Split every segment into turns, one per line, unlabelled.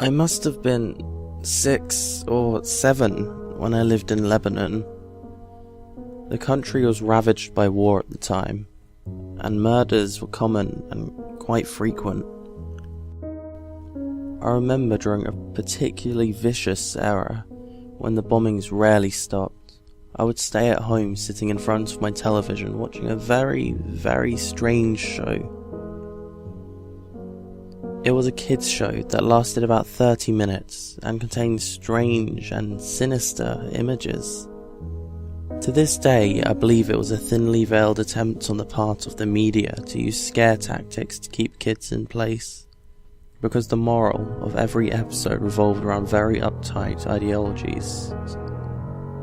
I must have been 6 or 7 when I lived in Lebanon. The country was ravaged by war at the time, and murders were common and quite frequent. I remember during a particularly vicious era, when the bombings rarely stopped, I would stay at home sitting in front of my television watching a very, very strange show. It was a kids' show that lasted about 30 minutes and contained strange and sinister images. To this day, I believe it was a thinly veiled attempt on the part of the media to use scare tactics to keep kids in place, because the moral of every episode revolved around very uptight ideologies.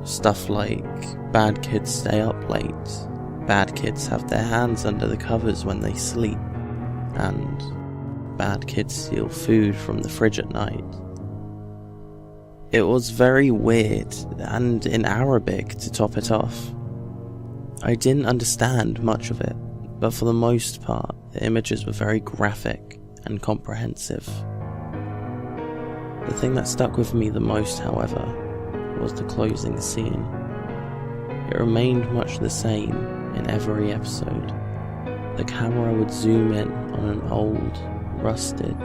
Stuff like, bad kids stay up late, bad kids have their hands under the covers when they sleep, and bad kids steal food from the fridge at night. It was very weird, and in Arabic to top it off. I didn't understand much of it, but for the most part, the images were very graphic and comprehensive. The thing that stuck with me the most, however, was the closing scene. It remained much the same in every episode. The camera would zoom in on an old, rusted,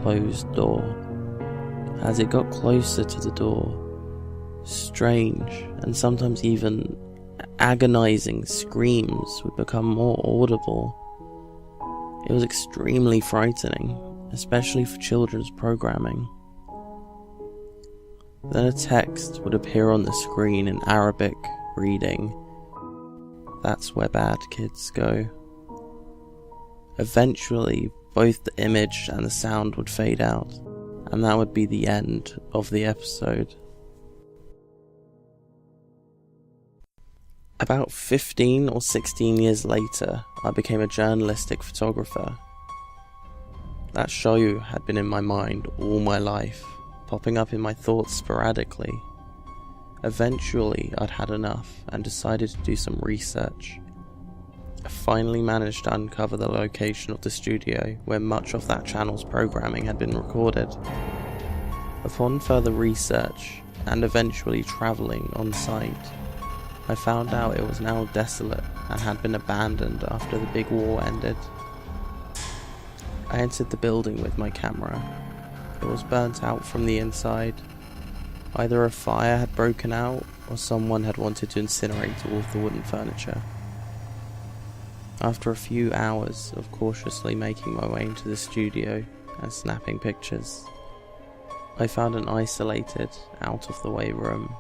closed door. As it got closer to the door, strange and sometimes even agonizing screams would become more audible. It was extremely frightening, especially for children's programming. Then a text would appear on the screen in Arabic, reading, "That's where bad kids go." Eventually, both the image and the sound would fade out, and that would be the end of the episode. About 15 or 16 years later, I became a journalistic photographer. That show had been in my mind all my life, popping up in my thoughts sporadically. Eventually, I'd had enough and decided to do some research. I finally managed to uncover the location of the studio where much of that channel's programming had been recorded. Upon further research, and eventually travelling on site, I found out it was now desolate and had been abandoned after the big war ended. I entered the building with my camera. It was burnt out from the inside. Either a fire had broken out, or someone had wanted to incinerate all of the wooden furniture. After a few hours of cautiously making my way into the studio and snapping pictures, I found an isolated, out-of-the-way room.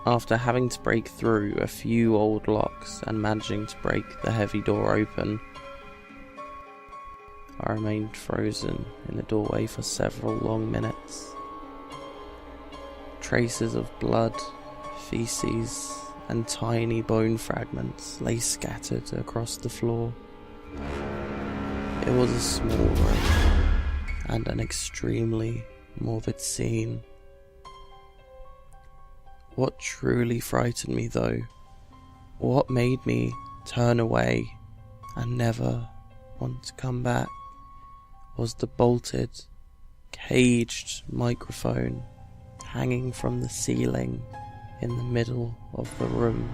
After having to break through a few old locks and managing to break the heavy door open, I remained frozen in the doorway for several long minutes. Traces of blood, feces, and tiny bone fragments lay scattered across the floor. It was a small room, and an extremely morbid scene. What truly frightened me though, what made me turn away and never want to come back, was the bolted, caged microphone hanging from the ceiling in the middle of the room.